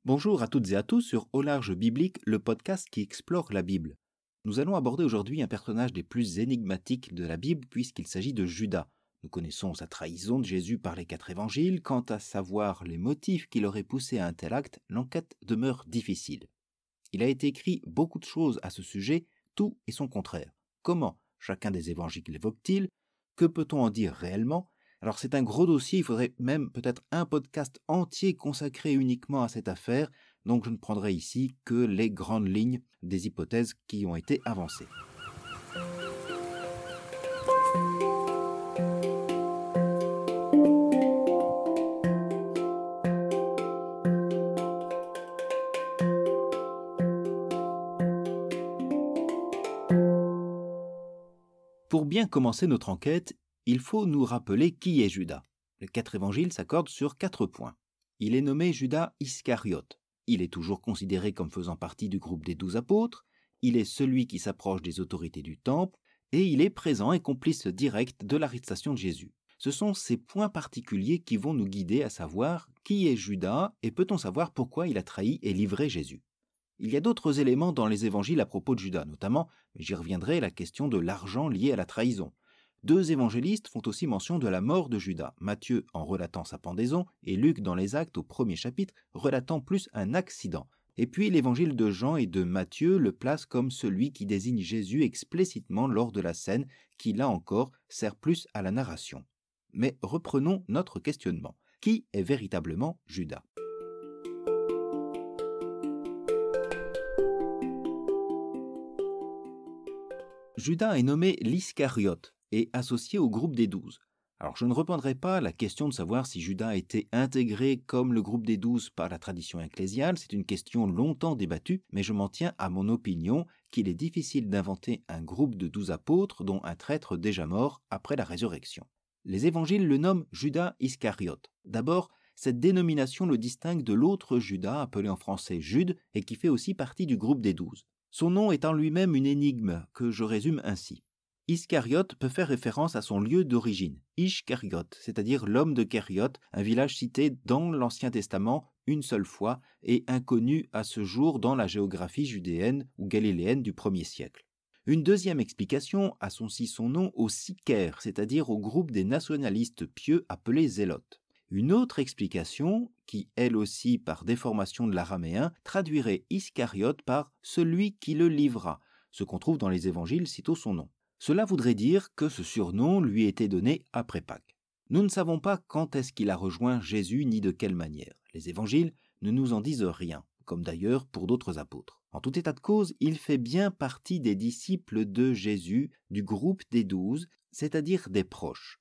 Bonjour à toutes et à tous sur Au large biblique, le podcast qui explore la Bible. Nous allons aborder aujourd'hui un personnage des plus énigmatiques de la Bible puisqu'il s'agit de Judas. Nous connaissons sa trahison de Jésus par les 4 évangiles. Quant à savoir les motifs qui l'auraient poussé à un tel acte, l'enquête demeure difficile. Il a été écrit beaucoup de choses à ce sujet, tout et son contraire. Comment chacun des évangiles l'évoque-t-il? Que peut-on en dire réellement? Alors c'est un gros dossier, il faudrait même peut-être un podcast entier consacré uniquement à cette affaire, donc je ne prendrai ici que les grandes lignes des hypothèses qui ont été avancées. Pour bien commencer notre enquête, il faut nous rappeler qui est Judas. Les 4 évangiles s'accordent sur 4 points. Il est nommé Judas Iscariote. Il est toujours considéré comme faisant partie du groupe des 12 apôtres. Il est celui qui s'approche des autorités du temple. Et il est présent et complice direct de l'arrestation de Jésus. Ce sont ces points particuliers qui vont nous guider à savoir qui est Judas et peut-on savoir pourquoi il a trahi et livré Jésus. Il y a d'autres éléments dans les évangiles à propos de Judas, notamment, mais j'y reviendrai, la question de l'argent lié à la trahison. 2 évangélistes font aussi mention de la mort de Judas, Matthieu en relatant sa pendaison et Luc dans les Actes au 1er chapitre relatant plus un accident. Et puis l'évangile de Jean et de Matthieu le place comme celui qui désigne Jésus explicitement lors de la scène qui, là encore, sert plus à la narration. Mais reprenons notre questionnement. Qui est véritablement Judas ? Judas est nommé l'Iscariote et associé au groupe des 12. Alors je ne reprendrai pas la question de savoir si Judas a été intégré comme le groupe des 12 par la tradition ecclésiale, c'est une question longtemps débattue, mais je m'en tiens à mon opinion qu'il est difficile d'inventer un groupe de 12 apôtres dont un traître déjà mort après la résurrection. Les évangiles le nomment Judas Iscariote. D'abord, cette dénomination le distingue de l'autre Judas appelé en français Jude et qui fait aussi partie du groupe des 12. Son nom est en lui-même une énigme que je résume ainsi. Iscariote peut faire référence à son lieu d'origine, Ishkariote, c'est-à-dire l'homme de Kériote, un village cité dans l'Ancien Testament une seule fois et inconnu à ce jour dans la géographie judéenne ou galiléenne du 1er siècle. Une deuxième explication associe son nom au Sicaire, c'est-à-dire au groupe des nationalistes pieux appelés zélotes. Une autre explication, qui elle aussi par déformation de l'araméen, traduirait Iscariote par « celui qui le livra », ce qu'on trouve dans les évangiles sitôt son nom. Cela voudrait dire que ce surnom lui était donné après Pâques. Nous ne savons pas quand est-ce qu'il a rejoint Jésus ni de quelle manière. Les évangiles ne nous en disent rien, comme d'ailleurs pour d'autres apôtres. En tout état de cause, il fait bien partie des disciples de Jésus, du groupe des 12, c'est-à-dire des proches.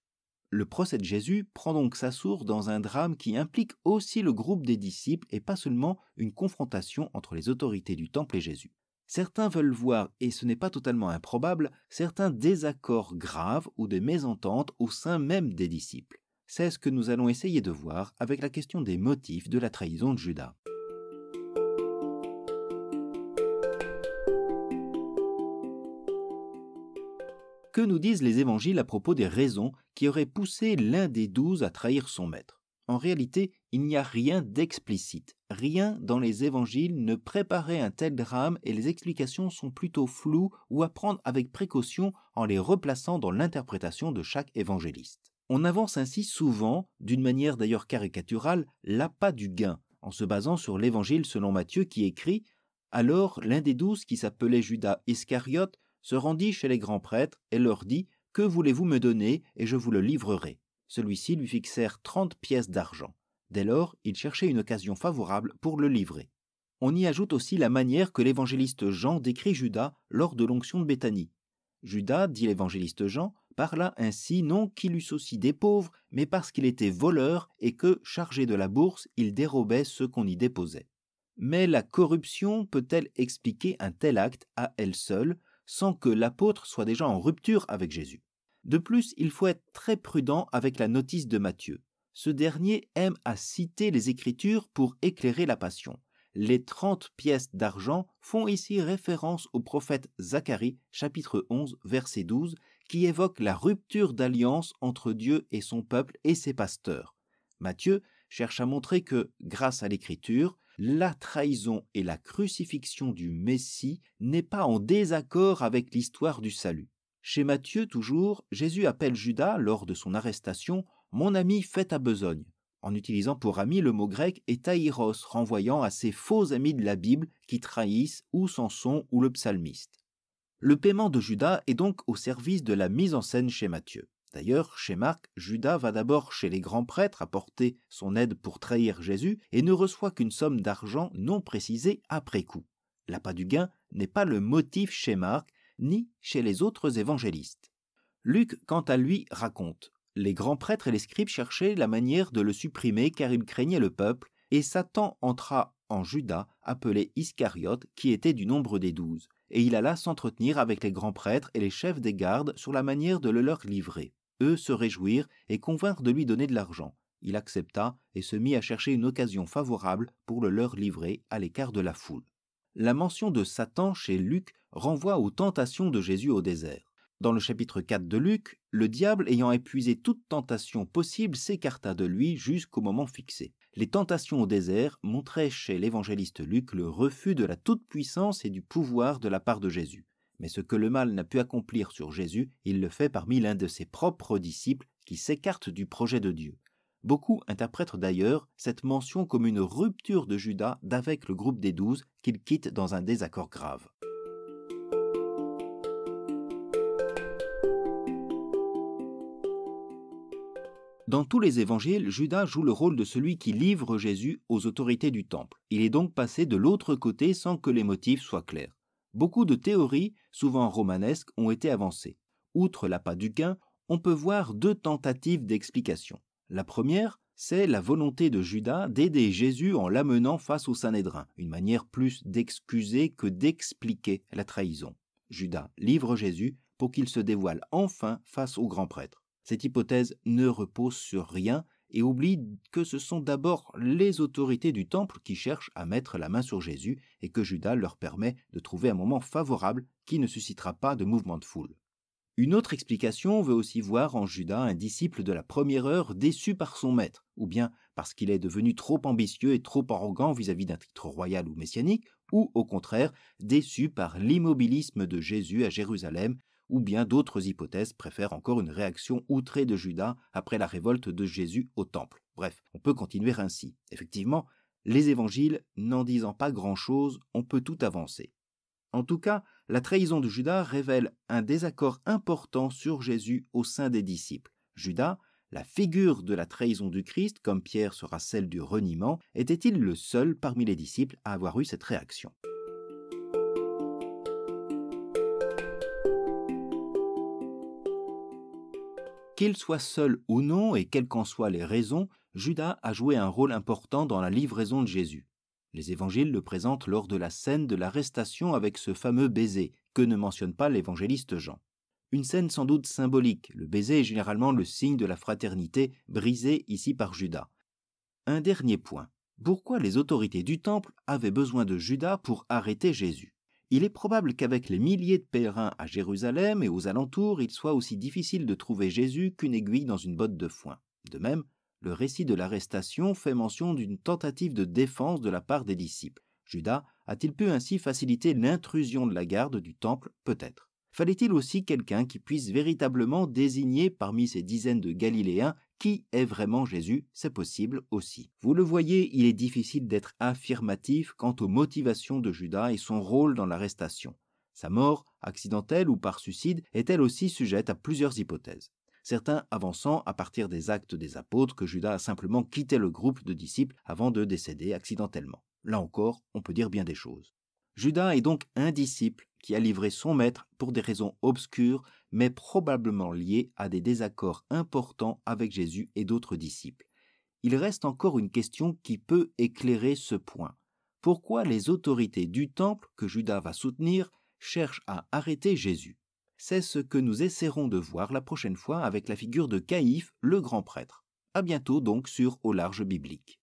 Le procès de Jésus prend donc sa source dans un drame qui implique aussi le groupe des disciples et pas seulement une confrontation entre les autorités du temple et Jésus. Certains veulent voir, et ce n'est pas totalement improbable, certains désaccords graves ou des mésententes au sein même des disciples. C'est ce que nous allons essayer de voir avec la question des motifs de la trahison de Judas. Que nous disent les évangiles à propos des raisons qui auraient poussé l'un des 12 à trahir son maître? En réalité, il n'y a rien d'explicite. Rien dans les évangiles ne préparait un tel drame et les explications sont plutôt floues ou à prendre avec précaution en les replaçant dans l'interprétation de chaque évangéliste. On avance ainsi souvent, d'une manière d'ailleurs caricaturale, l'appât du gain, en se basant sur l'évangile selon Matthieu qui écrit « Alors l'un des 12 qui s'appelait Judas Iscariote se rendit chez les grands prêtres et leur dit « Que voulez-vous me donner et je vous le livrerai ?» Celui-ci lui fixèrent 30 pièces d'argent. Dès lors, il cherchait une occasion favorable pour le livrer. On y ajoute aussi la manière que l'évangéliste Jean décrit Judas lors de l'onction de Béthanie. Judas, dit l'évangéliste Jean, parla ainsi non qu'il eût aussi des pauvres, mais parce qu'il était voleur et que, chargé de la bourse, il dérobait ce qu'on y déposait. Mais la corruption peut-elle expliquer un tel acte à elle seule, sans que l'apôtre soit déjà en rupture avec Jésus? De plus, il faut être très prudent avec la notice de Matthieu. Ce dernier aime à citer les Écritures pour éclairer la Passion. Les 30 pièces d'argent font ici référence au prophète Zacharie, chapitre 11, verset 12, qui évoque la rupture d'alliance entre Dieu et son peuple et ses pasteurs. Matthieu cherche à montrer que, grâce à l'Écriture, la trahison et la crucifixion du Messie n'est pas en désaccord avec l'histoire du salut. Chez Matthieu toujours, Jésus appelle Judas, lors de son arrestation, « mon ami fait ta besogne », en utilisant pour ami le mot grec étaïros, renvoyant à ces faux amis de la Bible qui trahissent ou Samson ou le psalmiste. Le paiement de Judas est donc au service de la mise en scène chez Matthieu. D'ailleurs, chez Marc, Judas va d'abord chez les grands prêtres apporter son aide pour trahir Jésus et ne reçoit qu'une somme d'argent non précisée après coup. L'appât du gain n'est pas le motif chez Marc, ni chez les autres évangélistes. Luc, quant à lui, raconte « Les grands prêtres et les scribes cherchaient la manière de le supprimer car ils craignaient le peuple, et Satan entra en Judas, appelé Iscariote, qui était du nombre des 12. Et il alla s'entretenir avec les grands prêtres et les chefs des gardes sur la manière de le leur livrer. Eux se réjouirent et convinrent de lui donner de l'argent. Il accepta et se mit à chercher une occasion favorable pour le leur livrer à l'écart de la foule. » La mention de Satan chez Luc renvoie aux tentations de Jésus au désert. Dans le chapitre 4 de Luc, le diable ayant épuisé toute tentation possible s'écarta de lui jusqu'au moment fixé. Les tentations au désert montraient chez l'évangéliste Luc le refus de la toute-puissance et du pouvoir de la part de Jésus. Mais ce que le mal n'a pu accomplir sur Jésus, il le fait parmi l'un de ses propres disciples qui s'écarte du projet de Dieu. Beaucoup interprètent d'ailleurs cette mention comme une rupture de Judas d'avec le groupe des 12 qu'il quitte dans un désaccord grave. Dans tous les évangiles, Judas joue le rôle de celui qui livre Jésus aux autorités du temple. Il est donc passé de l'autre côté sans que les motifs soient clairs. Beaucoup de théories, souvent romanesques, ont été avancées. Outre l'appât du gain, on peut voir deux tentatives d'explication. La première, c'est la volonté de Judas d'aider Jésus en l'amenant face au Sanhédrin, une manière plus d'excuser que d'expliquer la trahison. Judas livre Jésus pour qu'il se dévoile enfin face aux grands prêtres. Cette hypothèse ne repose sur rien et oublie que ce sont d'abord les autorités du temple qui cherchent à mettre la main sur Jésus et que Judas leur permet de trouver un moment favorable qui ne suscitera pas de mouvement de foule. Une autre explication veut aussi voir en Judas un disciple de la première heure déçu par son maître, ou bien parce qu'il est devenu trop ambitieux et trop arrogant vis-à-vis d'un titre royal ou messianique, ou au contraire déçu par l'immobilisme de Jésus à Jérusalem, ou bien d'autres hypothèses préfèrent encore une réaction outrée de Judas après la révolte de Jésus au temple. Bref, on peut continuer ainsi. Effectivement, les évangiles n'en disant pas grand-chose, on peut tout avancer. En tout cas, la trahison de Judas révèle un désaccord important sur Jésus au sein des disciples. Judas, la figure de la trahison du Christ, comme Pierre sera celle du reniement, était-il le seul parmi les disciples à avoir eu cette réaction ? Qu'il soit seul ou non et quelles qu'en soient les raisons, Judas a joué un rôle important dans la livraison de Jésus. Les évangiles le présentent lors de la scène de l'arrestation avec ce fameux baiser que ne mentionne pas l'évangéliste Jean. Une scène sans doute symbolique, le baiser est généralement le signe de la fraternité brisée ici par Judas. Un dernier point, pourquoi les autorités du temple avaient besoin de Judas pour arrêter Jésus ? Il est probable qu'avec les milliers de pèlerins à Jérusalem et aux alentours, il soit aussi difficile de trouver Jésus qu'une aiguille dans une botte de foin. De même, le récit de l'arrestation fait mention d'une tentative de défense de la part des disciples. Judas a-t-il pu ainsi faciliter l'intrusion de la garde du temple ? Peut-être. Fallait-il aussi quelqu'un qui puisse véritablement désigner parmi ces dizaines de Galiléens qui est vraiment Jésus ? C'est possible aussi. Vous le voyez, il est difficile d'être affirmatif quant aux motivations de Judas et son rôle dans l'arrestation. Sa mort, accidentelle ou par suicide, est-elle aussi sujette à plusieurs hypothèses. Certains avançant à partir des actes des apôtres que Judas a simplement quitté le groupe de disciples avant de décéder accidentellement. Là encore, on peut dire bien des choses. Judas est donc un disciple qui a livré son maître pour des raisons obscures, mais probablement liées à des désaccords importants avec Jésus et d'autres disciples. Il reste encore une question qui peut éclairer ce point. Pourquoi les autorités du temple que Judas va soutenir cherchent à arrêter Jésus ? C'est ce que nous essaierons de voir la prochaine fois avec la figure de Caïphe, le grand prêtre. À bientôt donc sur Au Large Biblique.